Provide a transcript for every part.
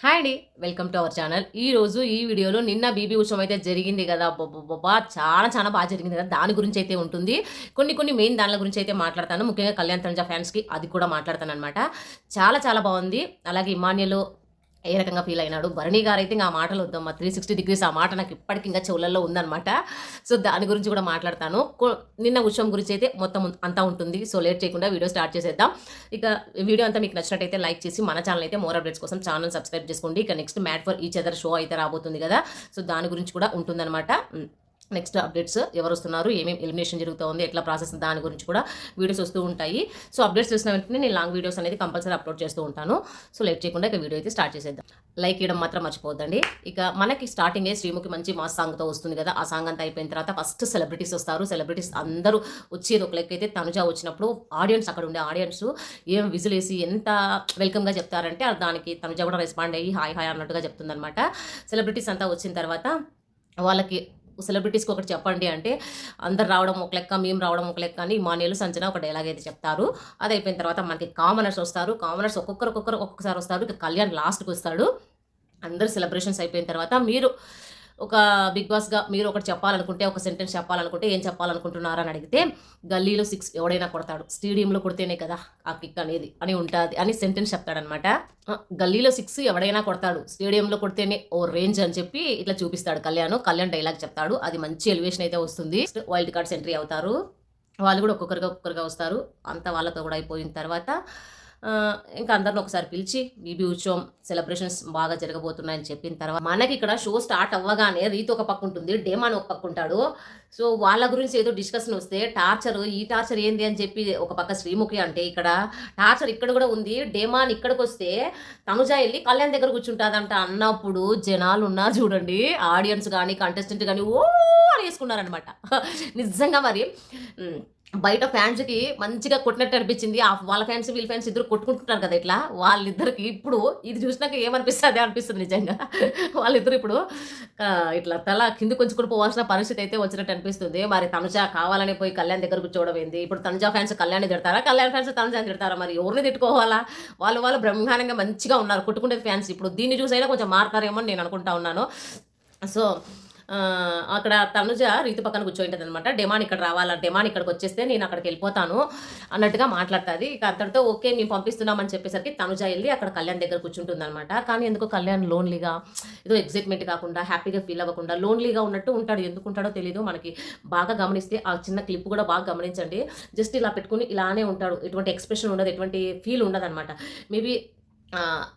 Hi అండి. Welcome to our channel. ఈరోజు ఈ వీడియోలో నిన్న బీబీ ఉత్సవం అయితే జరిగింది గదా! అబ్బబ్బబ్బా! చాలా బా జరిగింది కదా! దాని గురించయితే ఉంటుంది. కొన్ని మెయిన్ దాన్ల గురించయితే మాట్లాడతాను. ముఖ్యంగా కళ్యాణ్ తనుజ ఫ్యాన్స్‌కి అది కూడా మాట్లాడతాననమాట. చాలా బావుంది. అలాగే ఇమాన్యుల్ ఏ రకంగా ఫీల్ అయినాడు. భరణి గారైతే ఇంక ఆ మాటలొద్దమ్మా. 360 డిగ్రీస్ ఆ మాట నాకు ఇప్పటికి ఇంకా చెవులలో ఉందనమాట. సో, దాని గురించి కూడా మాట్లాడతాను. నిన్న ఉత్సవం గురించయితే మొత్తం అంతా ఉంటుంది. సో, లేట్ చేయకుండా వీడియో స్టార్ట్ చేసేద్దాం. ఇక వీడియో అంతా మీకు నచ్చినట్టయితే లైక్ చేసి మన ఛానల్ అయితే మోర్ అప్డేట్స్ కోసం ఛానల్ సబ్స్క్రైబ్ చేసుకోండి. ఇక next made for each other show అయితే రాబోతుంది గదా! సో, దాని గురించి కూడా ఉంటుందనమాట. నెక్స్ట్ అప్డేట్స్ ఎవరొస్తున్నారు, ఏమేమి ఎలిమినేషన్ జరుగుతోంది, ఎట్లా ప్రాసెస్ దాని గురించి కూడా వీడియోస్ వస్తూ ఉంటాయి. సో, అప్డేట్స్ చూసిన వెంటనే నేను లాంగ్ వీడియోస్ అనేది కంపల్సరీ అప్లోడ్ చేస్తూ ఉంటాను. సో, లేట్ చేయకుండా ఇక వీడియో అయితే స్టార్ట్ చేసేద్దాం. లైక్ ఇవ్వడం మాత్రం మర్చిపోవద్దండి. ఇక మనకి స్టార్టింగే శ్రీముఖి మంచి మాస్ సాంగ్‌తో వస్తుంది కదా! ఆ సాంగ్ అంతా అయిపోయిన తర్వాత ఫస్ట్ సెలబ్రిటీస్ వస్తారు. సెలబ్రిటీస్ అందరూ వచ్చేది ఒక లెక్కైతే తనుజ వచ్చినప్పుడు ఆడియన్స్ అక్కడ ఉండే ఆడియన్స్ ఏం విజిలేసి ఎంత వెల్కమ్‌గా చెప్తారంటే దానికి తనుజ కూడా రెస్పాండ్ అయ్యి హాయ్ అన్నట్టుగా చెప్తుందనమాట. సెలబ్రిటీస్ అంతా వచ్చిన తర్వాత వాళ్ళకి సెలబ్రిటీస్‌కి ఒకటి చెప్పండి అంటే, అందరు రావడం ఒక లెక్క, మేము రావడం ఒక లెక్క అని ఇమాన్యుల్, సంజన ఒక డైలాగ్ అయితే చెప్తారు. అది అయిపోయిన తర్వాత మనకి కామనర్స్ వస్తారు. కామనర్స్ ఒక్కొక్కసారి వస్తారు. ఇక కళ్యాణ్ లాస్ట్‌కి వస్తాడు. అందరూ సెలబ్రేషన్స్ అయిపోయిన తర్వాత మీరు ఒక బిగ్ బాస్‌గా మీరు ఒకటి చెప్పాలనుకుంటే, ఒక సెంటెన్స్ చెప్పాలనుకుంటే ఏం చెప్పాలనుకుంటున్నారు అని అడిగితే, గల్లీలో 6 ఎవడైనా కొడతాడు. స్టేడియంలో కొడితేనే కదా ఆ కిక్ అనేది అని ఉంటాది అని సెంటెన్స్ చెప్తాడనమాట. గల్లీలో 6 ఎవడైనా కొడతాడు. స్టేడియంలో కొడితేనే ఓ రేంజ్ అని చెప్పి ఇట్లా చూపిస్తాడు కళ్యాణ్. కళ్యాణ్ డైలాగ్ చెప్తాడు. అది మంచి ఎలివేషన్ అయితే వస్తుంది. వైల్డ్ కార్డ్స్ ఎంట్రీ అవుతారు. వాళ్ళు కూడా ఒక్కొక్కరుగా వస్తారు. అంతా వాళ్ళతో కూడా అయిపోయిన తర్వాత ఇంకా అందరిని ఒకసారి పిలిచి బీబీ ఉత్సవం సెలబ్రేషన్స్ బాగా జరగబోతున్నాయని చెప్పిన తర్వాత మనకి ఇక్కడ షో స్టార్ట్ అవ్వగానే రీతు ఒక పక్క ఉంటుంది, డేమాన్ ఒక పక్క ఉంటాడు. సో, వాళ్ళ గురించి ఏదో డిస్కషన్ వస్తే ఈ టార్చర్ ఏంది అని చెప్పి ఒక పక్క శ్రీముఖి అంటే ఇక్కడ టార్చర్ ఇక్కడ కూడా ఉంది. డేమాన్ ఇక్కడికి వస్తే తనుజ వెళ్ళి కళ్యాణ్ దగ్గర కూర్చుంటాదంట అన్నప్పుడు జనాలు ఉన్నారు చూడండి, ఆడియన్స్ కానీ కంటెస్టెంట్ కానీ ఓ అని వేసుకున్నారనమాట. నిజంగా మరి బయట ఫ్యాన్స్‌కి మంచిగా కొట్టినట్టు అనిపించింది. వాళ్ళ ఫ్యాన్స్, వీళ్ళ ఫ్యాన్స్ ఇద్దరు కొట్టుకుంటుంటారు కదా! ఇట్లా వాళ్ళిద్దరికి ఇప్పుడు ఇది చూసినాక ఏమనిపిస్తది అనిపిస్తుంది నిజంగా. వాళ్ళిద్దరు ఇప్పుడు ఇట్లా తల కిందకి ఉంచుకొని పోవాల్సిన పరిస్థితి అయితే వచ్చినట్టు అనిపిస్తుంది. మరి తనుజ కావాలని పోయి కళ్యాణ్ దగ్గర కూర్చోవడం ఏంది? ఇప్పుడు తనుజ ఫ్యాన్స్ కళ్యాణ్‌ని తిడతారా? కళ్యాణ్ ఫ్యాన్స్ తనుజని తిడతారా? మరి ఎవరిని తిట్టుకోవాలా? వాళ్ళు బ్రహ్మాండంగా మంచిగా ఉన్నారు కొట్టుకునే ఫ్యాన్స్. ఇప్పుడు దీన్ని చూసైనా కొంచెం మారతారేమో అని నేను అనుకుంటా ఉన్నాను. సో, అక్కడ తనుజ రీతు పక్కన కూర్చోయింటదనమాట. డెమాన్ ఇక్కడ రావాలా, డెమాన్ ఇక్కడికొచ్చేస్తే నేను అక్కడికెళ్ళిపోతాను అన్నట్టుగా మాట్లాడతది. ఇక అంతటితో ఓకే మేము పంపిస్తున్నామని చెప్పేసరికి తనుజ ఎళ్లి అక్కడ కళ్యాణ్ దగ్గర కూర్చుంటుందనమాట. కానీ ఎందుకో కళ్యాణ్ లోన్‌లీగా ఏదో ఎక్సైట్‌మెంట్ కాకుండా, హ్యాపీగా ఫీల్ అవ్వకుండా లోన్‌లీగా ఉన్నట్టు ఉంటాడు. ఎందుకుంటాడో తెలీదు. మనకి బాగా గమనిస్తే ఆ చిన్న క్లిప్ కూడా బాగా గమనించండి. జస్ట్ ఇలా పెట్టుకొని ఇలానే ఉంటాడు. ఎటువంటి ఎక్స్‌ప్రెషన్ ఉండదు. ఎటువంటి ఫీల్ ఉండదనమాట. మేబీ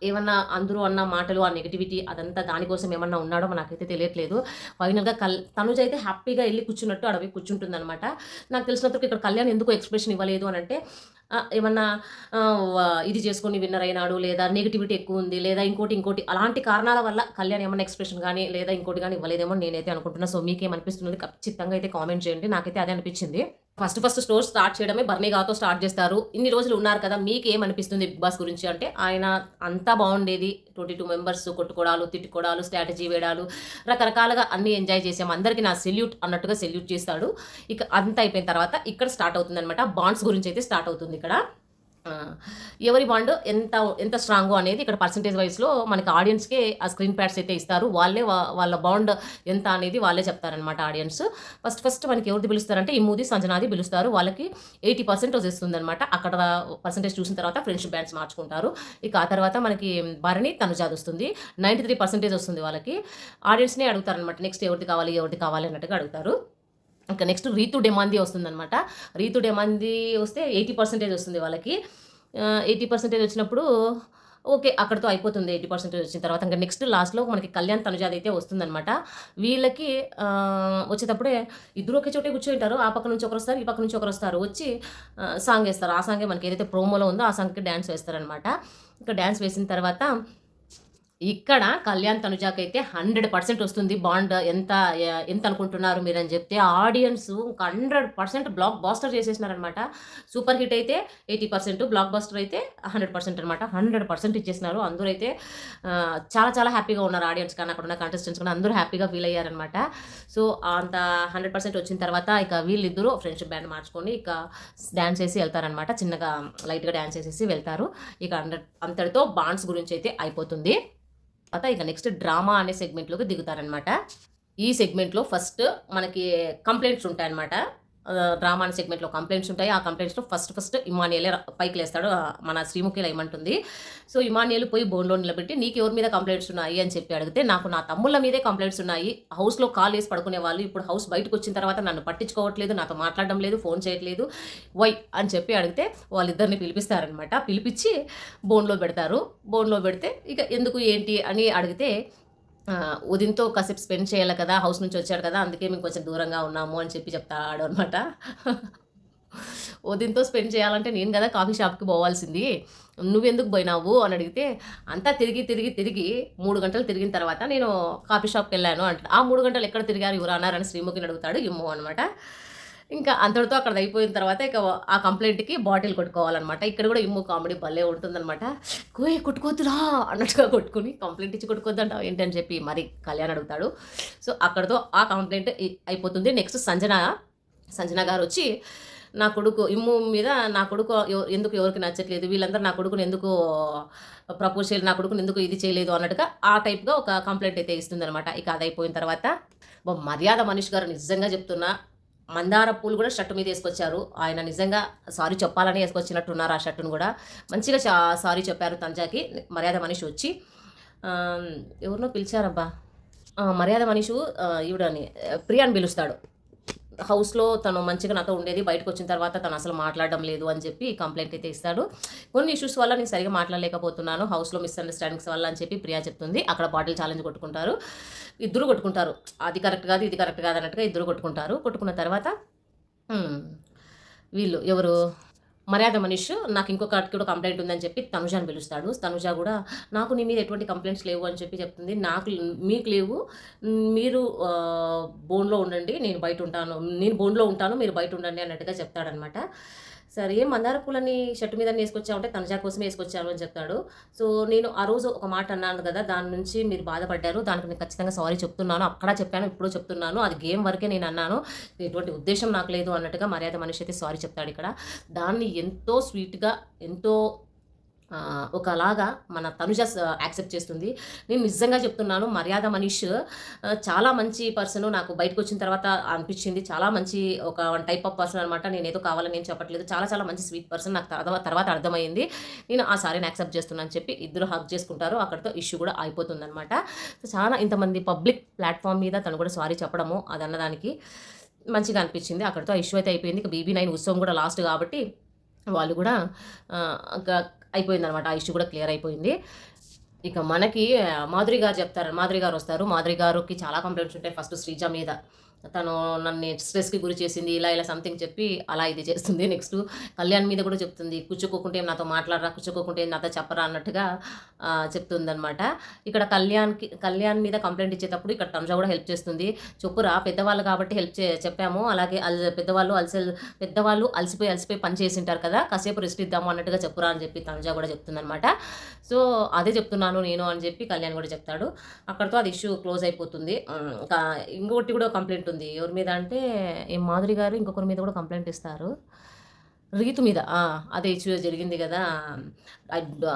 ఏమన్నా అందరూ అన్న మాటలు, ఆ నెగటివిటీ అదంతా దానికోసం ఏమన్నా ఉన్నాడో నాకైతే తెలియట్లేదు. ఫైనల్‌గా తనుజ అయితే హ్యాపీగా ఎళ్లి కూర్చున్నట్టు ఆడ పోయి కూర్చుంటుందనమాట. నాకు తెలిసినంత వరకు ఇక్కడ కళ్యాణ్ ఎందుకు ఎక్స్‌ప్రెషన్ ఇవ్వలేదు అనంటే ఏమన్నా ఇది చేసుకొని విన్నర్ అయినాడు, లేదా నెగటివిటీ ఎక్కువుంది, లేదా ఇంకోటి అలాంటి కారణాల వల్ల కళ్యాణ్ ఏమన్నా ఎక్స్‌ప్రెషన్ గాని, లేదా ఇంకోటి గాని ఇవ్వలేదేమో నేనైతే అనుకుంటున్నా. సో, మీకేమనిపిస్తున్నది ఖచ్చితంగా అయితే కామెంట్ చేయండి. నాకైతే అదే అనిపించింది. ఫస్ట్ స్టోర్ స్టార్ట్ చేయడమే బర్నిగాతో స్టార్ట్ చేస్తారు. ఇన్ని రోజులు ఉన్నారు కదా! మీకేమనిపిస్తుంది బిగ్ బాస్ గురించి అంటే, ఆయన అంతా బావుండేది. 22 మెంబర్స్ కొట్టుకోవడాలు, తిట్టుకోవడాలు, స్ట్రాటజీ వేయడాలు, రకరకాలుగా అన్నీ ఎంజాయ్ చేసాం. అందరికి నా సెల్యూట్ అన్నట్టుగా సెల్యూట్ చేస్తాడు. ఇక అంతా అయిపోయిన తర్వాత ఇక్కడ స్టార్ట్ అవుతుందనమాట. బాండ్స్ గురించయితే స్టార్ట్ అవుతుంది ఇక్కడ. ఆ! ఎవరి బాండ్ ఎంత స్ట్రాంగో అనేది ఇక్కడ పర్సెంటేజ్ వైస్‌లో మనకి ఆడియన్స్‌కే ఆ స్క్రీన్ ప్యాడ్స్ అయితే ఇస్తారు. వాళ్ళే వాళ్ళ బాండ్ ఎంత అనేది వాళ్ళే చెప్తారనమాట ఆడియన్స్. ఫస్ట్ మనకి ఎవరిది పిలుస్తారంటే ఇమ్ముది, సంజనాది పిలుస్తారు. వాళ్ళకి 80% వస్తుందనమాట. అక్కడ పర్సెంటేజ్ చూసిన తర్వాత ఫ్రెండ్షిప్ బ్యాండ్స్ మార్చుకుంటారు. ఇక ఆ తర్వాత మనకి భరణి, తనుజాది వస్తుంది. 93% వస్తుంది వాళ్ళకి. ఆడియన్స్‌నే అడుగుతారనమాట. నెక్స్ట్ ఎవరిది కావాలి అన్నట్టుగా అడుగుతారు. ఇంకా నెక్స్ట్ రీతు డెమాంది వస్తుందనమాట. రీతు డెమాంది వస్తే 80% వస్తుంది వాళ్ళకి. 80% వచ్చినప్పుడు ఓకే. అక్కడితో అయిపోతుంది. 80% వచ్చిన తర్వాత ఇంక నెక్స్ట్ లాస్ట్‌లో మనకి కళ్యాణ్, తనుజాది అయితే వస్తుందనమాట. వీళ్ళకి వచ్చేటప్పుడే ఇద్దరు ఒకే చోటే కూర్చొనుంటారు. ఆ పక్క నుంచి ఒకరొస్తారు, ఈ పక్క నుంచి ఒకరొస్తారు. వచ్చి సాంగ్ ఏస్తారు. ఆ సాంగే మనకి ఏదైతే ప్రోమోలో ఉందో ఆ సాంగ్‌కి డాన్స్ వేస్తారనమాట. ఇక డాన్స్ వేసిన తర్వాత ఇక్కడ కళ్యాణ్ తనుజాకైతే 100% వస్తుంది బాండ్. ఎంత అనుకుంటున్నారు మీరని చెప్తే ఆడియన్స్ 100% బ్లాక్ బస్టర్ చేసేసినారనమాట. సూపర్ హిట్ అయితే 80%, బ్లాక్ బస్టర్ అయితే 100% అనమాట. 100% ఇచ్చేసినారు. అందరూ అయితే చాలా హ్యాపీగా ఉన్నారు ఆడియన్స్ కానీ, అక్కడ ఉన్న కంటెస్టెంట్స్ కానీ అందరూ హ్యాపీగా ఫీల్ అయ్యారనమాట. సో, అంత 100% వచ్చిన తర్వాత ఇక వీళ్ళిద్దరూ ఫ్రెండ్షిప్ బ్యాండ్ మార్చుకొని ఇక డాన్స్ ఏసి వెళ్తారనమాట. చిన్నగా లైట్‌గా డాన్స్ ఏసేసి వెళ్తారు. ఇక అంతటితో బాండ్స్ గురించి అయితే అయిపోతుంది. ఇక నెక్స్ట్ డ్రామా అనే సెగ్మెంట్లోకి దిగుతారనమాట. ఈ సెగ్మెంట్‌లో ఫస్ట్ మనకి కంప్లెయింట్స్ ఉంటాయన్నమాట. డ్రామా అనే సెగ్మెంట్‌లో కంప్లెయింట్స్ ఉంటాయి. ఆ కంప్లెయింట్స్‌లో ఫస్ట్ ఇమాన్యుయలే పైకి లేస్తాడు. మన శ్రీముఖిలా ఏమంటుంది. సో, ఇమాన్యుయల్ పోయి బోన్‌లో నిలబెట్టి నీకెవరి మీద కంప్లెయింట్స్ ఉన్నాయి అని చెప్పి అడిగితే, నాకు నా తమ్ముళ్ళ మీదే కంప్లెయింట్స్ ఉన్నాయి. హౌస్‌లో కాలేసి పడుకునేవాళ్ళు. ఇప్పుడు హౌస్ బయటకొచ్చిన తర్వాత నన్ను పట్టించుకోవట్లేదు. నాతో మాట్లాడడం లేదు. ఫోన్ చేయట్లేదు. వై అని చెప్పి అడిగితే వాళ్ళిద్దరిని పిలిపిస్తారనమాట. పిలిపిచ్చి బోన్‌లో పెడతారు. బోన్‌లో పెడితే ఇక ఎందుకు ఏంటి అని అడిగితే ఉదయంతో కాసేపు స్పెండ్ చేయాలి కదా! హౌస్ నుంచి వచ్చాడు కదా! అందుకే మేము కొంచెం దూరంగా ఉన్నాము అని చెప్పి చెప్తాడు అనమాట. ఉదయంతో స్పెండ్ చేయాలంటే నేను కదా కాఫీ షాప్‌కి పోవాల్సింది. నువ్వెందుకు పోయినావు అని అడిగితే, అంతా తిరిగి 3 గంటలు తిరిగిన తర్వాత నేను కాఫీ షాప్‌కెళ్ళాను అంటాడు. ఆ 3 గంటలు ఎక్కడ తిరిగారు యువర్ ఆనర్ అని శ్రీముఖిని అడుగుతాడు. ఇమ్మో అనమాట. ఇంకా అంతటితో అక్కడిది అయిపోయిన తర్వాత ఇక ఆ కంప్లెయింట్‌కి బాటిల్ కొట్టుకోవాలనమాట. ఇక్కడ కూడా ఇమ్ము కామెడీ భలే ఉంటుందనమాట. "కోయ్ కొట్టుకోవద్దురా" అన్నట్టుగా కొట్టుకొని కంప్లెయింట్ ఇచ్చి కొట్టుకోవద్దంటావు ఏంటి అని చెప్పి మరి కళ్యాణ్ అడుగుతాడు. సో, అక్కడితో ఆ కంప్లెయింట్ అయిపోతుంది. నెక్స్ట్ సంజన గారొచ్చి నా కొడుకు ఇమ్ము మీద నా కొడుకు ఎందుకు ఎవరికి నచ్చట్లేదు, వీళ్ళందరూ నా కొడుకుని ఎందుకు ప్రపోజ్ చేయలేదు, నా కొడుకుని ఎందుకు ఇది చేయలేదు అన్నట్టుగా ఆ టైప్‌గా ఒక కంప్లెయింట్ అయితే ఇస్తుందనమాట. ఇక అదయిపోయిన తర్వాత మర్యాద మనీష్ గారు నిజంగా చెప్తున్నా మందార పూలు కూడా షర్ట్ మీద ఏసుకొచ్చారు. ఆయన నిజంగా సారీ చెప్పాలని ఏసుకొచ్చినట్టున్నారు ఆ షర్టును గూడా. మంచిగా సారీ చెప్పారు తనుజాకి. మర్యాద మనీష్ వచ్చి ఎవరినో పిలిచారబ్బా! మర్యాద మనీషు ఈవిడని ప్రియాని పిలుస్తాడు. హౌస్‌లో తను మంచిగా నాతో ఉండేది. బయటకొచ్చిన తర్వాత తను అసలు మాట్లాడడం లేదు అని చెప్పి కంప్లెయింట్ అయితే ఇస్తాడు. కొన్ని ఇష్యూస్ వల్ల నేను సరిగ్గా మాట్లాడలేకపోతున్నాను. హౌస్‌లో మిస్‌అండర్‌స్టాండింగ్స్ వల్ల అని చెప్పి ప్రియా చెప్తుంది. అక్కడ బాటిల్ ఛాలెంజ్ కొట్టుకుంటారు. ఇద్దరు కొట్టుకుంటారు. అది కరెక్ట్ కాదు, ఇది కరెక్ట్ కాదు అన్నట్టుగా ఇద్దరు కొట్టుకుంటారు. కొట్టుకున్న తర్వాత వీళ్ళు ఎవరు మర్యాద మనీష్ నాకు ఇంకొకటికి కూడా కంప్లెయింట్ ఉందని చెప్పి తనుజాని పిలుస్తాడు. తనుజ కూడా నాకు నీ మీద ఎటువంటి కంప్లెయింట్స్ లేవు అని చెప్పి చెప్తుంది. మీకు లేవు. మీరు బోన్‌లో ఉండండి. నేను బోన్‌లో ఉంటాను. మీరు బయట ఉండండి అన్నట్టుగా చెప్తాడనమాట. సరే మందార పూలని షర్ట్ మీద ఏసుకొచ్చావంటే తనుజ కోసమే ఏసుకొచ్చాను అని చెప్తాడు. సో, నేను ఆ రోజు ఒక మాట అన్నాను కదా! దాని నుంచి మీరు బాధపడ్డారు. దానికి నేను ఖచ్చితంగా సారీ చెప్తున్నాను. అక్కడ చెప్పాను, ఇప్పుడు చెప్తున్నాను. అది గేమ్ వరకే నేను అన్నాను. ఎటువంటి ఉద్దేశ్యం నాకు లేదు అన్నట్టుగా మర్యాద మనిషి అయితే సారీ చెప్తాడు ఇక్కడ. దాన్ని ఎంతో స్వీట్‌గా ఎంతో ఒకలాగా మన తనుజ యాక్సెప్ట్ చేస్తుంది. నేను నిజంగా చెప్తున్నాను మర్యాద మనీష్ చాలా మంచి పర్సన్ నాకు బయటకొచ్చిన తర్వాత అనిపించింది. చాలా మంచి ఒక టైప్ ఆఫ్ పర్సన్ అనమాట. నేనేదో కావాలని నేను చెప్పట్లేదు. చాలా చాలా మంచి స్వీట్ పర్సన్ నాకు తర్వాత అర్థమైంది. నేను ఆ సారీని యాక్సెప్ట్ చేస్తున్నాను అని చెప్పి ఇద్దరు హగ్ చేసుకుంటారు. అక్కడితో ఇష్యూ కూడా అయిపోతుందనమాట. సో, చాలా ఇంతమంది పబ్లిక్ ప్లాట్‌ఫామ్ మీద తను కూడా సారీ చెప్పడము అదన్నదానికి మంచిగా అనిపించింది. అక్కడితో ఆ ఇష్యూ అయితే అయిపోయింది. ఇక BB9 ఉత్సవం కూడా లాస్ట్ కాబట్టి వాళ్ళు కూడా ఇంకా అయిపోయిందనమాట. ఆ ఇష్యూ కూడా క్లియర్ అయిపోయింది. ఇక మనకి మాధురి గారు చెప్తారు. మాధురి గారు వస్తారు. మాధురి గారికి చాలా కంప్లైంట్స్ ఉంటాయి. ఫస్ట్ శ్రీజ మీద తను నన్ను స్ట్రెస్‌కి గురి చేసింది. ఇలా సంథింగ్ చెప్పి అలా ఇది చేస్తుంది. నెక్స్ట్ కళ్యాణ్ మీద కూడా చెప్తుంది. కూర్చోకోకుంటే నాతో మాట్లాడరా, కూర్చోకోకుంటే నాతో చెప్పరా అన్నట్టుగా చెప్తుందనమాట. ఇక్కడ కళ్యాణ్ మీద కంప్లైంట్ ఇచ్చేటప్పుడు ఇక్కడ తనుజ కూడా హెల్ప్ చేస్తుంది. చెప్పురా పెద్దవాళ్ళు కాబట్టి చెప్పాము. అలాగే పెద్దవాళ్ళు అలసిపోయి పని చేసింటారు కదా! కాసేపు రెస్ట్ ఇద్దాము అన్నట్టుగా చెప్పురా అని చెప్పి తనుజ కూడా చెప్తుందనమాట. సో, అదే చెప్తున్నాను నేను అని చెప్పి కళ్యాణ్ కూడా చెప్తాడు. అక్కడితో అది ఇష్యూ క్లోజ్ అయిపోతుంది. ఇంకా ఇంకొకటి కూడా కంప్లైంట్ ఉంది. ఎవరి మీద అంటే మాధురి గారు ఇంకొకరి మీద కూడా కంప్లైంట్ ఇస్తారు. రీతు మీద అదే ఇష్యూ జరిగింది కదా!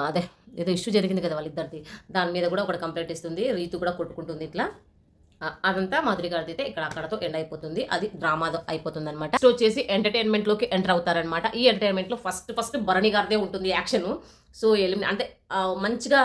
అదే ఏదో ఇష్యూ జరిగింది కదా వాళ్ళిద్దరిది. దాని మీద కూడా ఒకటి కంప్లైంట్ ఇస్తుంది. రీతు కూడా కొట్టుకుంటుంది ఇట్లా. అదంతా మాధురి గారిది అయితే ఇక్కడ అక్కడతో ఎండ్ అయిపోతుంది. అది డ్రామాతో అయిపోతుందనమాట. నెక్స్ట్ వచ్చేసి ఎంటర్‌టైన్‌మెంట్‌లోకి ఎంటర్ అవుతారనమాట. ఈ ఎంటర్‌టైన్‌మెంట్‌లో ఫస్ట్ బరణి గారిదే ఉంటుంది యాక్షను. సో, అంటే మంచిగా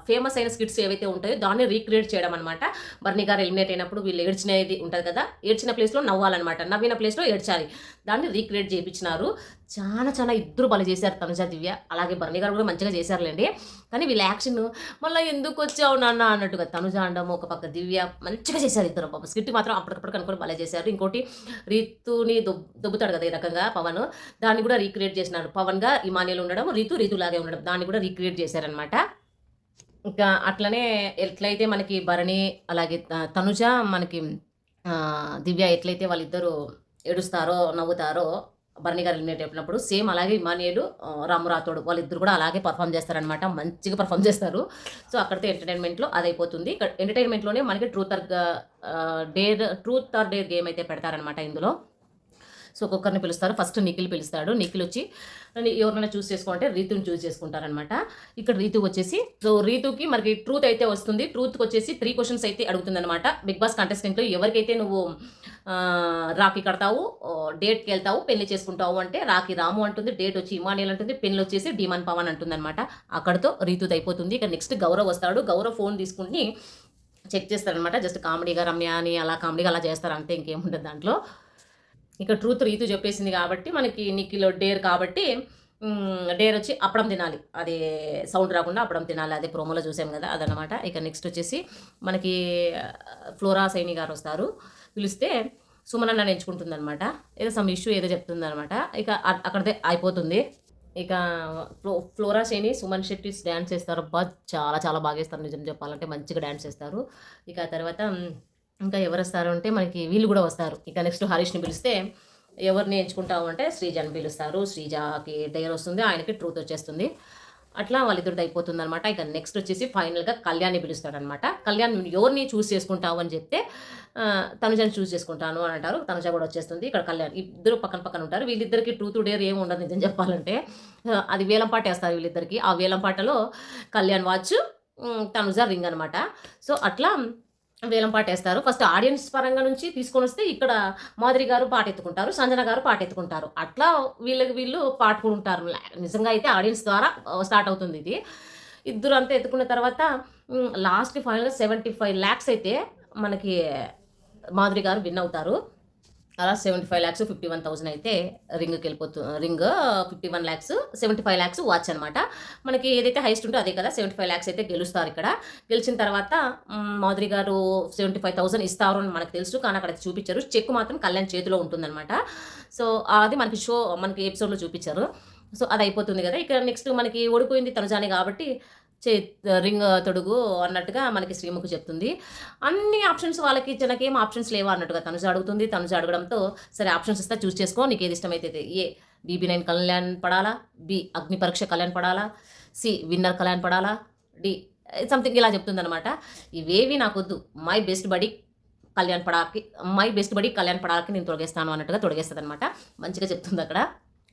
ఫేమస్ అయిన స్కిట్స్ ఏవైతే ఉంటాయో దాన్ని రీక్రియేట్ చేయడం అనమాట. బర్నీ గారు ఎలిమినేట్ అయినప్పుడు వీళ్ళు ఏడ్చినది ఉంటుంది కదా! ఏడ్చిన ప్లేస్‌లో నవ్వాలన్నమాట. నవ్విన ప్లేస్‌లో ఏడ్చాలి. దాన్ని రీక్రియేట్ చేపించినారు. చాలా ఇద్దరు భలే చేశారు తనుజ, దివ్య. అలాగే బర్నీ గారు కూడా మంచిగా చేశారులెండి. కానీ వీళ్ళ యాక్షన్ మళ్ళీ ఎందుకొచ్చావు నాన్న అన్నట్టుగా తనుజ అనడము, ఒక పక్క దివ్య మంచిగా చేశారు ఇద్దరు. పాపం స్కిట్ మాత్రం అప్పటికప్పుడు కనుక్కొని భలే చేశారు. ఇంకోటి రీతుని దొబ్బుతాడు కదా ఈ రకంగా పవన్. దాన్ని కూడా రీక్రియేట్ చేసినారు. పవన్‌గా ఇమాన్యుయల్ ఉండడం, రీతులాగే ఉండడం. దాన్ని కూడా రీక్రియేట్ చేశారనమాట. ఇంకా అట్లనే ఎట్లయితే మనకి భరణి అలాగే తనుజ మనకి దివ్య ఎట్లయితే వాళ్ళిద్దరూ ఏడుస్తారో, నవ్వుతారో భరణి గారు ఎలిమినేట్ అయిపోయినప్పుడు సేమ్ అలాగే ఇమాన్యుయల్, రాము రాథోడ్ వాళ్ళిద్దరు కూడా అలాగే పర్ఫామ్ చేస్తారనమాట. మంచిగా పర్ఫామ్ చేస్తారు. సో, అక్కడితో ఎంటర్‌టైన్‌మెంట్‌లో అదయిపోతుంది. ఇక్కడ ఎంటర్‌టైన్‌మెంట్‌లోనే మనకి ట్రూత్ ఆర్ డేర్ గేమ్ అయితే పెడతారనమాట ఇందులో. సో ఒక్కొక్కరిని పిలుస్తారు. ఫస్ట్ నిఖిల్ పిలుస్తాడు. నిఖిల్ వచ్చి ఎవరినైనా చూస్ చేసుకుంటే రీతుని చూస్ చేసుకుంటారనమాట. ఇక్కడ రీతు వచ్చేసి సో రీతుకి మనకి ట్రూత్ అయితే వస్తుంది. ట్రూత్కి వచ్చేసి 3 క్వశ్చన్స్ అయితే అడుగుతుందన్నమాట. బిగ్ బాస్ కంటెస్టెంట్లో ఎవరికైతే నువ్వు రాఖీ కడతావు, డేట్కి వెళ్తావు, పెళ్లి చేసుకుంటావు అంటే రాఖీ రాము అంటుంది, డేట్ వచ్చి ఇమానియల్ అంటుంది, పెళ్లి వచ్చేసి డిమాన్ పవన్ అంటుంది అనమాట. అక్కడతో రీతుది అయిపోతుంది. ఇక నెక్స్ట్ గౌరవ్ వస్తాడు. గౌరవ్ ఫోన్ తీసుకుని చెక్ చేస్తారనమాట. జస్ట్ కామెడీగా రమ్య అని అలా కామెడీగా అలా చేస్తారు అంతే, ఇంకేముంటుంది దాంట్లో. ఇక ట్రూత్ రీతు చెప్పేసింది కాబట్టి మనకి నిఖిల్ డేర్ కాబట్టి డేర్ వచ్చి అప్పడం తినాలి, అది సౌండ్ రాకుండా అప్పడం తినాలి, అదే ప్రోమోలో చూసాం కదా అదనమాట. ఇక నెక్స్ట్ వచ్చేసి మనకి ఫ్లోరా సైని గారు వస్తారు. పిలిస్తే సుమన్ అన్న ఎంచుకుంటుంది అనమాట. ఏదో సమ్ ఇష్యూ ఏదో చెప్తుంది అనమాట. ఇక అక్కడితే అయిపోతుంది. ఇక ఫ్లోరా సైని సుమన్ శెట్టి డ్యాన్స్ చేస్తారు. చాలా చాలా బాగా వేస్తారు, నిజం చెప్పాలంటే మంచిగా డ్యాన్స్ చేస్తారు. ఇక తర్వాత ఇంకా ఎవరు వస్తారు అంటే మనకి వీళ్ళు కూడా వస్తారు. ఇక నెక్స్ట్ హరీష్ని పిలిస్తే ఎవరిని ఎంచుకుంటావు అంటే శ్రీజని పిలుస్తారు. శ్రీజకి డేర్ వస్తుంది, ఆయనకి ట్రూత్ వచ్చేస్తుంది. అట్లా వాళ్ళిద్దరిది అయిపోతుంది అనమాట. ఇక నెక్స్ట్ వచ్చేసి ఫైనల్గా కళ్యాణ్ని పిలుస్తాడనమాట. కళ్యాణ్ ఎవరిని చూస్ చేసుకుంటావు అని చెప్తే తనుజని చూస్ చేసుకుంటాను అని అంటారు. తనుజ కూడా వచ్చేస్తుంది. ఇక్కడ కళ్యాణ్ ఇద్దరు పక్కన పక్కన ఉంటారు. వీళ్ళిద్దరికి ట్రూత్ డేర్ ఏమి ఉండదు నిజం చెప్పాలంటే. అది వేలంపాట వేస్తారు వీళ్ళిద్దరికి. ఆ వేలంపాటలో కళ్యాణ్ వాచ్, తనుజ రింగ్ అనమాట. సో అట్లా వేలం వేస్తారు. ఫస్ట్ ఆడియన్స్ పరంగా నుంచి తీసుకొని వస్తే ఇక్కడ మాధురి గారు పాట ఎత్తుకుంటారు, సంజన గారు పాట ఎత్తుకుంటారు. అట్లా వీళ్ళు పాడుకుంటారు. నిజంగా అయితే ఆడియన్స్ ద్వారా స్టార్ట్ అవుతుంది ఇది. ఇద్దరు అంతా ఎత్తుకున్న తర్వాత లాస్ట్కి ఫైనల్గా 75 lakhs అయితే మనకి మాధురి గారు విన్ అవుతారు. అలా 75 lakhs 51,000 అయితే రింగ్కి వెళ్ళిపోతుంది. రింగ్ 51 lakhs 75 lakhs వాచ్ అనమాట. మనకి ఏదైతే హైస్ట్ ఉంటే అదే కదా 75 lakhs అయితే గెలుస్తారు. ఇక్కడ గెలిచిన తర్వాత మాధురి గారు 75,000 ఇస్తారు అని మనకు తెలుసు, కానీ అక్కడ చూపించారు. చెక్ మాత్రం కళ్యాణ్ చేతిలో ఉంటుందన్నమాట. సో అది మనకి ఎపిసోడ్లో చూపించారు. సో అది అయిపోతుంది కదా. ఇక నెక్స్ట్ మనకి ఓడిపోయింది తనుజాని కాబట్టి రింగ్ తొడుగు అన్నట్టుగా మనకి శ్రీముఖి చెప్తుంది. అన్ని ఆప్షన్స్ వాళ్ళకి ఇచ్చినకేం ఆప్షన్స్ లేవా అన్నట్టుగా తనుజ అడుగుతుంది. తనుజ అడగడంతో సరే ఆప్షన్స్ ఇస్తా, చూస్ చేసుకో, నీకు ఏది ఇష్టమైతే. ఏ BB9 కళ్యాణ్ పడాలా, బి అగ్ని పరీక్ష కళ్యాణ్ పడాలా, సి విన్నర్ కళ్యాణ్ పడాలా, డి సంథింగ్ ఇలా చెప్తుంది అనమాట. ఇవేవి నాకొద్దు, మై బెస్ట్ బడీ కళ్యాణ్ పడాకి నేను తొలగేస్తాను అన్నట్టుగా తొలగేస్తుంది అనమాట. మంచిగా చెప్తుంది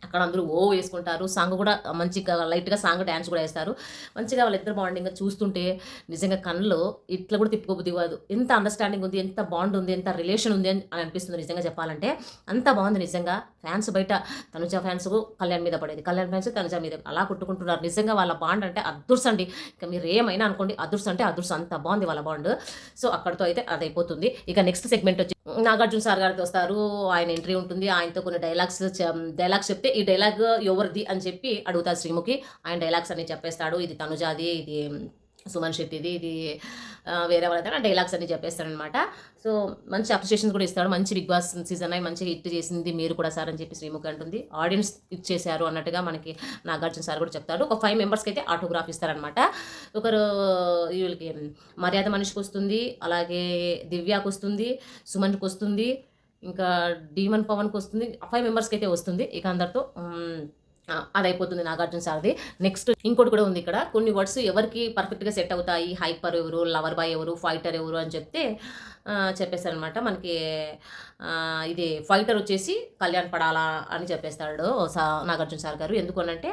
అక్కడ అందరూ వేసుకుంటారు. సాంగ్ కూడా మంచిగా లైట్గా సాంగ్ డ్యాన్స్ కూడా వేస్తారు. మంచిగా వాళ్ళిద్దరు బాండింగ్గా చూస్తుంటే నిజంగా కళ్ళు ఇట్లా కూడా తిప్పుకోబుద్ది కాదు. ఎంత అండర్స్టాండింగ్ ఉంది, ఎంత బాండ్ ఉంది, ఎంత రిలేషన్ ఉంది అని అనిపిస్తుంది నిజంగా చెప్పాలంటే. అంత బాగుంది నిజంగా. ఫ్యాన్స్ బయట తనుజ ఫ్యాన్స్ కళ్యాణ్ మీద పడేది, కళ్యాణ్ ఫ్యాన్స్ తనుజ మీద అలా కొట్టుకుంటున్నారు. నిజంగా వాళ్ళ బాండ్ అంటే అదృష్టం అండి. ఇక మీరు ఏమైనా అనుకోండి, అదృష్టం అంటే అదృష్టం, అంత బాగుంది వాళ్ళ బాండ్. సో అక్కడితో అయితే అది అయిపోతుంది. ఇక నెక్స్ట్ సెగ్మెంట్ వచ్చి నాగార్జున సార్ గారితో వస్తారు. ఆయన ఎంట్రీ ఉంటుంది. ఆయనతో కొన్ని డైలాగ్స్ చెప్తే ఈ డైలాగ్ ఎవరిది అని చెప్పి అడుగుతారు శ్రీముఖి. ఆయన డైలాగ్స్ అన్ని చెప్పేస్తాడు. ఇది తనుజాది, ఇది సుమన్ శెట్టిది, ఇది వేరే వాళ్ళైతే ఆ డైలాగ్స్ అన్ని చెప్పేస్తాడనమాట. సో మంచి అప్రిషియేషన్స్ కూడా ఇస్తాడు. మంచి బిగ్ బాస్ సీజన్ అయి మంచి హిట్ చేసింది మీరు కూడా సార్ అని చెప్పి శ్రీముఖి అంటుంది. ఆడియన్స్ ఇచ్చేసారు అన్నట్టుగా మనకి నాగార్జున సార్ కూడా చెప్తాడు. ఒక 5 మెంబర్స్కి అయితే ఆటోగ్రాఫ్ ఇస్తారనమాట. ఒకరు వీళ్ళకి మర్యాద మనిషికి వస్తుంది, అలాగే దివ్యాకి వస్తుంది, సుమన్కి వస్తుంది, ఇంకా డీమన్ పవన్కి వస్తుంది. 5 మెంబర్స్కి అయితే వస్తుంది. ఇక అందరితో అది అయిపోతుంది నాగార్జున సార్ది. నెక్స్ట్ ఇంకోటి కూడా ఉంది. ఇక్కడ కొన్ని వర్డ్స్ ఎవరికి పర్ఫెక్ట్గా సెట్ అవుతాయి, హైపర్ ఎవరు, లవర్ బాయ్ ఎవరు, ఫైటర్ ఎవరు అని చెప్తే చెప్పేస్తారనమాట. మనకి ఇది ఫైటర్ వచ్చేసి కళ్యాణ్ పడాలా అని చెప్పేస్తాడు నాగార్జున సార్ గారు. ఎందుకనంటే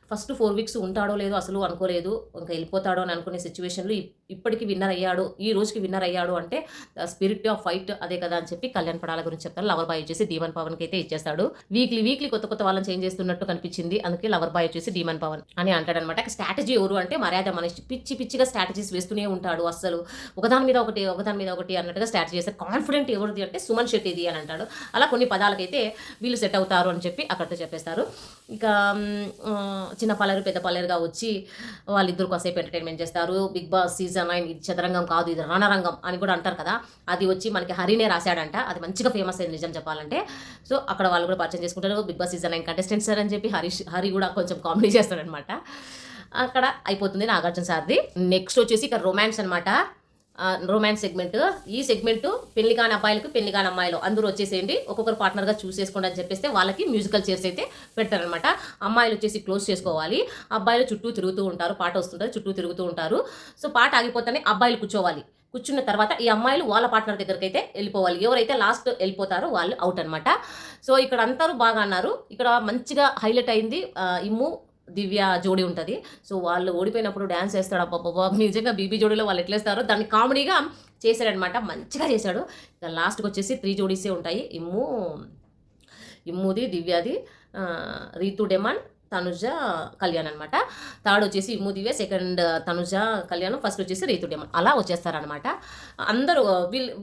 ఫస్ట్ 4 weeks ఉంటాడో లేదో అసలు అనుకోలేదు, ఇంకా వెళ్ళిపోతాడో అని అనుకునే సిచ్యువేషన్లో ఇప్పటికి విన్నర్ అయ్యాడు, ఈ రోజుకి విన్నర్ అయ్యాడు అంటే స్పిరిట్ ఆఫ్ ఫైట్ అదే కదా అని చెప్పి కళ్యాణ్ పడాల గురించి చెప్తారు. లవర్ బాయ్ వచ్చేసి డీమన్ పవన్కి అయితే ఇచ్చేస్తాడు. వీక్లీ కొత్త వాళ్ళని చేంజ్ చేస్తున్నట్టు కనిపించింది, అందుకే లవర్ బాయ్ వచ్చేసి డీమన్ పవన్ అని అంటాడనమాట. స్ట్రాటజీ ఎవరు అంటే మర్యాద మనిషి పిచ్చిగా స్ట్రాటజీస్ వేస్తూనే ఉంటాడు. అసలు ఒకదాని మీద ఒకటి అన్నట్టుగా స్టార్ట్ చేస్తారు. కాన్ఫిడెంట్ ఎవరిది అంటే సుమన్ శెట్టిది అని అంటాడు. అలా కొన్ని పదాలకైతే వీళ్ళు సెట్ అవుతారు అని చెప్పి అక్కడితో చెప్పేస్తారు. ఇక చిన్న పల్లెరు పెద్ద పల్లెరుగా వచ్చి వాళ్ళిద్దరు కాసేపు ఎంటర్టైన్మెంట్ చేస్తారు. బిగ్ బాస్ సీజన్ 9 ఇది చదరంగం కాదు, ఇది రణరంగం అని కూడా అంటారు కదా. అది వచ్చి మనకి హరినే రాశాడంట. అది మంచిగా ఫేమస్ అయింది నిజం చెప్పాలంటే. సో అక్కడ వాళ్ళు కూడా పరిచయం చేసుకుంటారు. బిగ్ బాస్ సీజన్ 9 కంటెస్టెంట్స్ అని చెప్పి హరి కూడా కొంచెం కామెడీ చేస్తాడనమాట. అక్కడ అయిపోతుంది నాగార్జున సార్ది. నెక్స్ట్ వచ్చేసి ఇక్కడ రొమాన్స్ అనమాట. Romance segment. ఈ సెగ్మెంట్ పెళ్లి కాని అబ్బాయిలకు పెళ్లి కాని అమ్మాయిలు అందరూ వచ్చేసేయండి, ఒక్కొక్కరు పార్ట్నర్గా చూస్ చేసుకోండి అని చెప్పేస్తే వాళ్ళకి మ్యూజికల్ చైర్స్ అయితే పెడతారనమాట. అమ్మాయిలు వచ్చేసి క్లోజ్ చేసుకోవాలి, అబ్బాయిలు చుట్టూ తిరుగుతూ ఉంటారు, పాట వస్తుంటుంది చుట్టూ తిరుగుతూ ఉంటారు. సో పాట ఆగిపోతేనే అబ్బాయిలు కూర్చోవాలి, కూర్చున్న తర్వాత ఈ అమ్మాయిలు వాళ్ళ పార్ట్నర్ దగ్గరికైతే వెళ్ళిపోవాలి. ఎవరైతే లాస్ట్ వెళ్ళిపోతారో వాళ్ళు అవుట్ అనమాట. సో ఇక్కడ అందరూ బాగా అన్నారు. ఇక్కడ మంచిగా హైలైట్ అయింది ఇమ్ము, దివ్య జోడీ ఉంటది. సో వాళ్ళు ఓడిపోయినప్పుడు డాన్స్ చేస్తాడు. అబ్బబ్బబ్బా! నిజంగా బీబీ జోడీలో వాళ్ళు ఎట్లేస్తారో దాన్ని కామెడీగా చేశాడనమాట. మంచిగా చేశాడు. ఇక లాస్ట్‌కొచ్చేసి 3 జోడీసే ఉంటాయి. ఇమ్ముది, దివ్యది, రీతు డెమాన్, తనుజ, కళ్యాణ్ అనమాట. థర్డ్ వచ్చేసి ఇమ్ము దివ్య, సెకండ్ తనుజ, కళ్యాణ్, ఫస్ట్ వచ్చేసి రీతు డెమాన్. అలా వచ్చేస్తారనమాట. అందరూ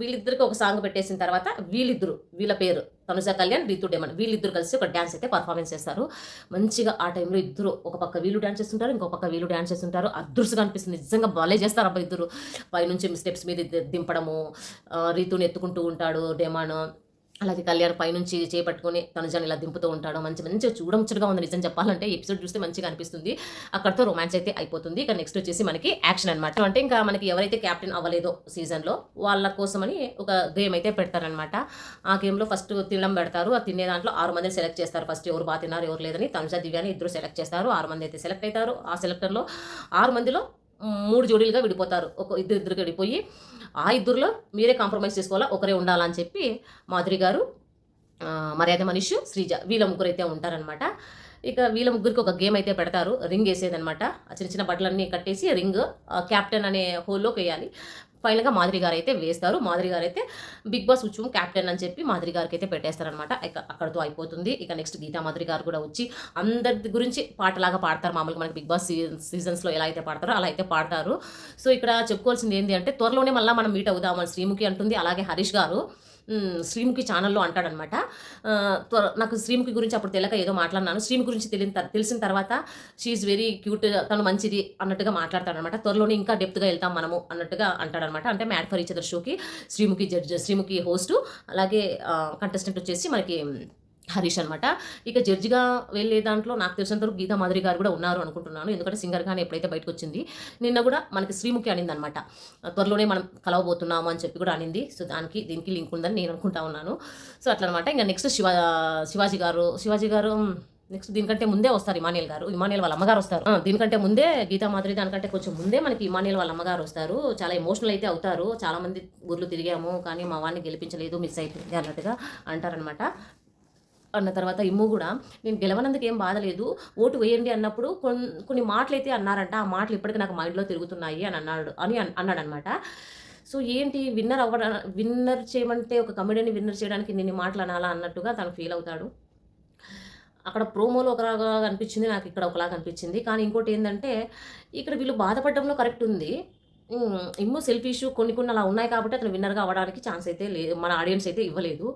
వీళ్ళిద్దరికి ఒక సాంగ్ పెట్టేసిన తర్వాత వీళ్ళ పేరు తనుజ, కళ్యాణ్, రీతు డెమాన్ వీళ్ళిద్దరు కలిసి ఒక డ్యాన్స్ అయితే పర్ఫార్మెన్స్ చేస్తారు. మంచిగా ఆ టైంలో ఇద్దరు ఒక పక్క వీళ్ళు డ్యాన్స్ చేస్తుంటారు, ఇంకో పక్క వీళ్ళు డ్యాన్స్ చేస్తుంటారు. అదృష్టంగా అనిపిస్తుంది. నిజంగా భలే చేస్తారు అబ్బా ఇద్దరు. పైనుంచి స్టెప్స్ మీద దింపడము, రీతుని ఎత్తుకుంటూ ఉంటాడు డెమాన్, అలాగే కళ్యాణ్ పైనుంచి చేపట్టుకొని తనుజాని ఇలా దింపుతూ ఉంటాడు. మంచిగా చూడముచ్చటగా ఉంది. నిజం చెప్పాలంటే ఎపిసోడ్ చూస్తే మంచిగా అనిపిస్తుంది. అక్కడితో రొమాన్స్ అయితే అయిపోతుంది. ఇక నెక్స్ట్ వచ్చేసి మనకి యాక్షన్ అనమాట. అంటే ఇంకా మనకి ఎవరైతే క్యాప్టెన్ అవ్వలేదో సీజన్లో వాళ్ళ కోసమని ఒక గేమ్ అయితే పెడతారనమాట. ఆ గేమ్లో ఫస్ట్ తినడం పెడతారు. ఆ తినే దాంట్లో 6 మందిని సెలెక్ట్ చేస్తారు. ఫస్ట్ ఎవరు బాగా తిన్నారు ఎవరు లేదని తనుజ, దివ్యాని ఇద్దరు సెలెక్ట్ చేస్తారు. 6 మంది అయితే సెలెక్ట్ అవుతారు. ఆ సెలెక్టర్లో 6 మందిలో 3 జోడీలుగా విడిపోతారు. ఇద్దరికి విడిపోయి ఆ ఇద్దరిలో మీరే కాంప్రమైజ్ చేసుకోవాలా, ఒకరే ఉండాలని చెప్పి మాధురి గారు, మర్యాద మనీషు, శ్రీజ వీళ్ళ ముగ్గురు అయితే ఉంటారనమాట. ఇక వీళ్ళ ముగ్గురికి ఒక గేమ్ అయితే పెడతారు. రింగ్ వేసేదనమాట. ఆ చిన్న చిన్న బట్టలన్నీ కట్టేసి రింగ్ క్యాప్టెన్ అనే హోల్లోకి వేయాలి. ఫైనల్గా మాధురి గారు అయితే వేస్తారు. మాధురి గారు అయితే బిగ్ బాస్ ఉత్సవం క్యాప్టెన్ అని చెప్పి మాధురి గారికి అయితే పెట్టేస్తారనమాట. ఇక అక్కడితో అయిపోతుంది. ఇక నెక్స్ట్ గీతా మాధురి గారు కూడా వచ్చి అందరి గురించి పాటలాగా పాడతారు. మామూలుగా మనకి బిగ్ బాస్ సీజన్స్లో ఎలా అయితే పాడతారో అలా అయితే పాడతారు. సో ఇక్కడ చెప్పుకోవాల్సింది ఏంటి అంటే త్వరలోనే మళ్ళీ మనం మీట్ అవుదామని శ్రీముఖి అంటుంది. అలాగే హరీష్ గారు శ్రీముఖి ఛానల్లో అంటాడనమాట. నాకు శ్రీముఖి గురించి అప్పుడు తెలియక ఏదో మాట్లాడినాను. శ్రీముఖి గురించి తెలిసిన తర్వాత షీఈ్ వెరీ క్యూట్, తను మంచిది అన్నట్టుగా మాట్లాడతాడనమాట. త్వరలోనే ఇంకా డెప్త్గా వెళ్తాం మనము అన్నట్టుగా అంటాడనమాట. అంటే మ్యాడ్ ఫర్ ఈచ్ అదర్ షోకి శ్రీముఖి హోస్టు, అలాగే కంటెస్టెంట్ వచ్చేసి మనకి హరీష్ అనమాట. ఇక జడ్జిగా వెళ్ళే దాంట్లో నాకు తెలిసినంతవరకు గీతా మాధురి గారు కూడా ఉన్నారు అనుకుంటున్నాను. ఎందుకంటే సింగర్గానే ఎప్పుడైతే బయటకు వచ్చింది నిన్న కూడా మనకి శ్రీముఖి అనింది అనమాట. త్వరలోనే మనం కలవబోతున్నాము అని చెప్పి కూడా అనింది. సో దీనికి లింక్ ఉందని నేను అనుకుంటా ఉన్నాను. సో అట్లా అనమాట. ఇంకా నెక్స్ట్ శివాజీ గారు నెక్స్ట్ దీనికంటే ముందే వస్తారు ఇమానియల్ వాళ్ళ అమ్మగారు వస్తారు. దీనికంటే ముందే గీతా మాధురి దానికంటే కొంచెం ముందే మనకి ఇమానియల్ వాళ్ళ అమ్మగారు వస్తారు. చాలా ఎమోషనల్ అయితే అవుతారు. చాలా మంది ఊర్లు తిరిగాము కానీ మా వాడిని గెలిపించలేదు, మిస్ అయిపోయింది అన్నట్టుగా అంటారనమాట. అన్న తర్వాత ఇమ్ము కూడా నేను గెలవనందుకు ఏం బాధలేదు, ఓటు వేయండి అన్నప్పుడు కొన్ని మాటలు అయితే అన్నారంట. ఆ మాటలు ఇప్పటికీ నాకు మైండ్లో తిరుగుతున్నాయి అని అన్నాడనమాట. సో ఏంటి విన్నర్ చేయమంటే ఒక కమెడీని విన్నర్ చేయడానికి నేను మాటలు అనాలా అన్నట్టుగా తను ఫీల్ అవుతాడు. అక్కడ ప్రోమోలో ఒకలాగా అనిపించింది, నాకు ఇక్కడ ఒకలాగా అనిపించింది. కానీ ఇంకోటి ఏంటంటే ఇక్కడ వీళ్ళు బాధపడడంలో కరెక్ట్ ఉంది. ఇమ్ము సెల్ఫిష్ కొన్ని అలా ఉన్నాయి కాబట్టి అతను విన్నర్గా అవ్వడానికి ఛాన్స్ అయితే లేదు, మన ఆడియన్స్ అయితే ఇవ్వలేదు.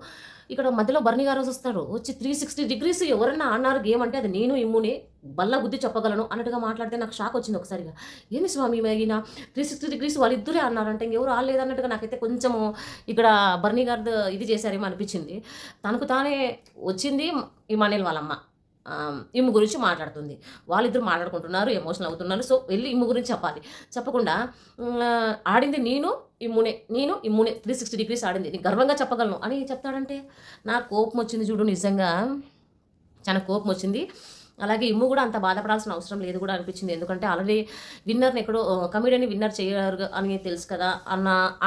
ఇక్కడ మధ్యలో బర్నీ గారు వస్తాడు, వచ్చి 360 డిగ్రీస్ ఎవరన్నా అన్నారు గేమ్ అంటే అది నేను ఇమ్ముని బల్ల గుద్ది చెప్పగలను అన్నట్టుగా మాట్లాడితే నాకు షాక్ వచ్చింది ఒకసారిగా. ఏంది స్వామి ఈయన 360 డిగ్రీస్ వాళ్ళిద్దరే అన్నారంటే ఇంకెవరు ఆడలేదు అన్నట్టుగా నాకైతే కొంచెము ఇక్కడ బర్నీ గారు ఇది చేశారేమో అనిపించింది. తనకు తానే వచ్చింది ఇమానియల్ వాళ్ళమ్మ ఇమ్ము గురించి మాట్లాడుతుంది. వాళ్ళిద్దరు మాట్లాడుకుంటున్నారు, ఎమోషనల్ అవుతున్నారు. సో వెళ్ళి ఇమ్ము గురించి చెప్పాలి. చెప్పకుండా ఆడింది నేను ఇమ్మునే 360 డిగ్రీస్ ఆడింది, నేను గర్వంగా చెప్పగలను అని చెప్తాడంటే నాకు కోపం వచ్చింది చూడు. నిజంగా చాలా కోపం వచ్చింది. అలాగే ఇమ్ము కూడా అంత బాధపడాల్సిన అవసరం లేదు కూడా అనిపించింది. ఎందుకంటే ఆల్రెడీ విన్నర్ని ఎక్కడో కమెడీని విన్నర్ చేయరు అని తెలుసు కదా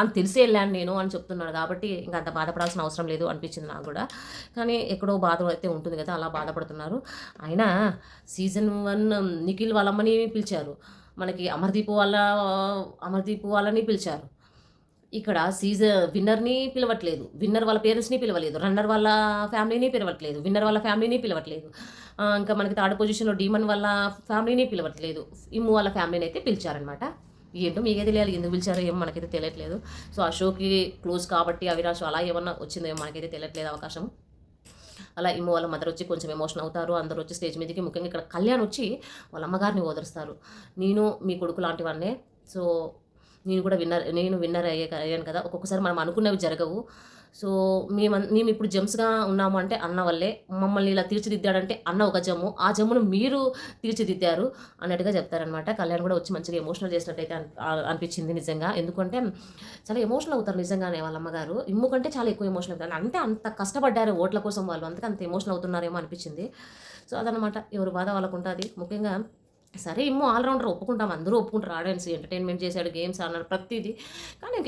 అని తెలిసే వెళ్ళాను నేను అని చెప్తున్నాడు. కాబట్టి ఇంకా అంత బాధపడాల్సిన అవసరం లేదు అనిపించింది నాకు కూడా. కానీ ఎక్కడో బాధ అయితే ఉంటుంది కదా, అలా బాధపడుతున్నారు. అయినా సీజన్ 1 నిఖిల్ వాళ్ళమ్మని పిలిచారు, మనకి అమర్దీప్ వాళ్ళని పిలిచారు. ఇక్కడ విన్నర్ని పిలవట్లేదు, విన్నర్ వాళ్ళ పేరెంట్స్ని పిలవలేదు, రన్నర్ వాళ్ళ ఫ్యామిలీని పిలవట్లేదు, విన్నర్ వాళ్ళ ఫ్యామిలీని పిలవట్లేదు. ఇంకా మనకి థర్డ్ పొజిషన్లో డీమన్ వాళ్ళ ఫ్యామిలీని పిలవట్లేదు, ఇమ్ము వాళ్ళ ఫ్యామిలీని అయితే పిలిచారనమాట. ఏంటో మీకే తెలియాలి ఎందుకు పిలిచారో ఏమో మనకైతే తెలియట్లేదు. సో ఆ షోకి క్లోజ్ కాబట్టి అవినాష్ అలా ఏమన్నా వచ్చిందో ఏమో మనకైతే తెలియట్లేదు అవకాశం. అలా ఇమ్ము వాళ్ళ మదర్ వచ్చి కొంచెం ఎమోషన్ అవుతారు. అందరూ వచ్చి స్టేజ్ మీదకి, ముఖ్యంగా ఇక్కడ కళ్యాణ్ వచ్చి వాళ్ళ అమ్మగారిని ఓదరుస్తారు. నేను మీ కొడుకు లాంటి వాడినే, సో నేను విన్నర్ అయ్యాను కదా. ఒక్కొక్కసారి మనం అనుకున్నవి జరగవు. సో మేము ఇప్పుడు జమ్స్గా ఉన్నాము అంటే అన్న వల్లే, మమ్మల్ని ఇలా తీర్చిదిద్దాడంటే అన్న ఒక జమ్ము, ఆ జమ్మును మీరు తీర్చిదిద్దారు అన్నట్టుగా చెప్తారనమాట. కళ్యాణ్ కూడా వచ్చి మంచిగా ఎమోషనల్ చేసినట్టయితే అనిపించింది నిజంగా. ఎందుకంటే చాలా ఎమోషనల్ అవుతారు నిజంగానే వాళ్ళ అమ్మగారు. ఇమ్ము కంటే చాలా ఎక్కువ ఎమోషనల్ అవుతారు. అంటే అంత కష్టపడ్డారు ఓట్ల కోసం వాళ్ళు, అందుకే అంత ఎమోషనల్ అవుతున్నారేమో అనిపించింది. సో అదనమాట, ఎవరు బాధ వాళ్ళకు ఉంటుంది. ముఖ్యంగా సరే ఇమ్మో ఆల్రౌండర్ ఒప్పుకుంటాం, అందరూ ఒప్పుకుంటారు. ఆడియన్స్ ఎంటర్టైన్మెంట్ చేశాడు, గేమ్స్ ఆడినాడు, ప్రతీది. కానీ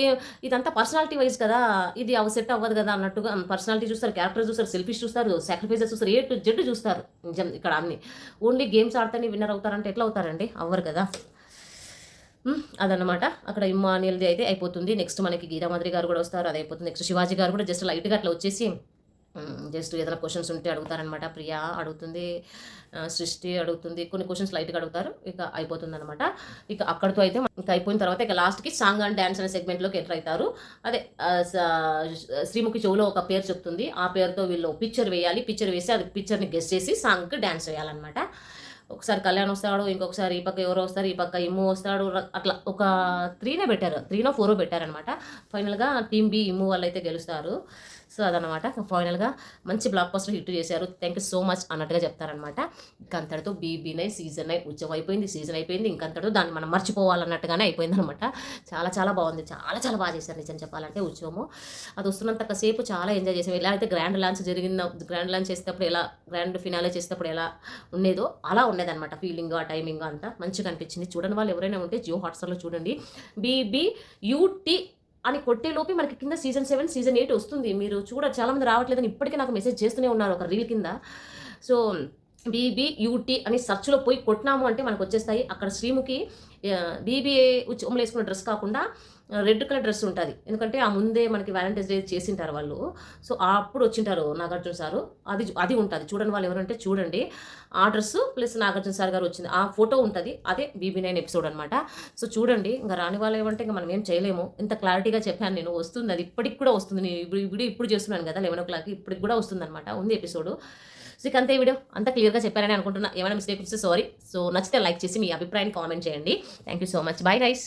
ఇదంతా పర్సనాలిటీ వైజ్ కదా! ఇది సెట్ అవ్వదు కదా అన్నట్టుగా పర్సనాలిటీ చూస్తారు, క్యారెక్టర్ చూస్తారు, సెల్ఫిష్ చూస్తారు, సాక్రిఫైసెస్ చూస్తారు, ఏ టు జెడ్ చూస్తారు. నిజం ఇక్కడ అన్ని. ఓన్లీ గేమ్స్ ఆడితేనే విన్నర్ అవుతారంటే ఎట్లా అవుతారండి? అవ్వరు కదా! అదనమాట. అక్కడ ఇమ్మానియల్‌ది అయితే అయిపోతుంది. నెక్స్ట్ మనకి గీతామాధురి గారు కూడా వస్తారు. అది అయిపోతుంది. నెక్స్ట్ శివాజీ గారు కూడా జస్ట్ లైట్‌గా అట్లా వచ్చేసి జస్ట్ ఏదైనా క్వెషన్స్ ఉంటే అడుగుతారనమాట. ప్రియా అడుగుతుంది, సృష్టి అడుగుతుంది. కొన్ని క్వెషన్స్ లైట్‌గా అడుగుతారు. ఇక అయిపోతుందనమాట. ఇక అక్కడితో అయితే ఇంక అయిపోయిన తర్వాత ఇక లాస్ట్‌కి సాంగ్ అండ్ డాన్స్ అనే సెగ్మెంట్‌లోకి ఎంటర్ అయితారు. అదే శ్రీముఖి చెవులో ఒక పేరు చెప్తుంది. ఆ పేరుతో వీళ్ళు పిక్చర్ వేయాలి. పిక్చర్ వేసి అది పిక్చర్‌ని గెస్ చేసి సాంగ్‌కి డాన్స్ వేయాలనమాట. ఒకసారి కళ్యాణ్ వస్తాడు, ఇంకొకసారి ఈ పక్క ఎవరో వస్తారు, ఈ పక్క ఇమ్ము వస్తాడు. అట్లా ఒక 3నే పెట్టారు. 3నో 4 పెట్టారనమాట. ఫైనల్‌గా టీమ్ బి ఇమ్ము వాళ్ళైతే గెలుస్తారు. సో అదనమాట. ఫైనల్‌గా మంచి బ్లాక్ బస్టర్ హిట్ చేశారు. థ్యాంక్ యూ సో మచ్ అన్నట్టుగా చెప్తారనమాట. ఇంకంతటితో బీబీ9 సీజన్ 9 ఉత్సవం అయిపోయింది. సీజన్ అయిపోయింది. ఇంకంతటితో దాన్ని మనం మర్చిపోవాలన్నట్టుగానే అయిపోయిందనమాట. చాలా చాలా బాగుంది. చాలా చాలా బాగా చేశారు నిజం చెప్పాలంటే ఉత్సవము. అది వస్తున్నంత సేపు చాలా ఎంజాయ్ చేసాం. ఎలా అయితే గ్రాండ్ లాంచ్ చేసేటప్పుడు ఎలా, గ్రాండ్ ఫినాలే చేసేటప్పుడు ఎలా ఉండేదో అలా ఉండేదనమాట. ఫీలింగ్, ఆ టైమింగ్ అంతా మంచిగా అనిపించింది. చూడని వాళ్ళు ఎవరైనా ఉంటే జియో హాట్‌స్టార్‌లో చూడండి. BBUT అని కొట్టేలోపే మనకి కింద సీజన్ 7, సీజన్ 8 వస్తుంది. మీరు చాలామంది రావట్లేదని ఇప్పటికీ నాకు మెసేజ్ చేస్తూనే ఉన్నారు ఒక రీల్ కింద. సో BBUT అని సెర్చ్‌లో పోయి కొట్టినాము అంటే మనకు వచ్చేస్తాయి. అక్కడ శ్రీముఖి BBA ఉచ్చుమ్మలు వేసుకున్న డ్రెస్ కాకుండా రెడ్ కలర్ డ్రెస్ ఉంటది. ఎందుకంటే ఆ ముందే మనకి వాలంటైన్స్ డే చేసింటారు వాళ్ళు. సో అప్పుడు వచ్చింటారు నాగార్జున సారు. అది ఉంటది. చూడని వాళ్ళు ఎవరంటే చూడండి. ఆ డ్రెస్సు ప్లస్ నాగార్జున సార్ గారు వచ్చింది. ఆ ఫోటో ఉంటది. అదే BB9 ఎపిసోడ్ అనమాట. సో చూడండి. ఇంక రాని వాళ్ళు ఏమంటే ఇంక మనం ఏం చేయలేము. ఇంత క్లారిటీగా చెప్పాను నేను. వస్తుంది, అది ఇప్పటికి కూడా వస్తుంది. నేను ఇప్పుడు చేస్తున్నాను కదా 11:00కి ఇప్పటికి కూడా వస్తుందనమాట. ఉంది ఎపిసోడ్. సో ఇక అంతే వీడియో. అంతా క్లియర్‌గా చెప్పానని అనుకుంటున్నా. ఏమైనా మిస్టేక్ వస్తే సారీ. సో నచ్చితే లైక్ చేసి మీ అభిప్రాయాన్ని కామెంట్ చేయండి. Thank you so much. Bye guys.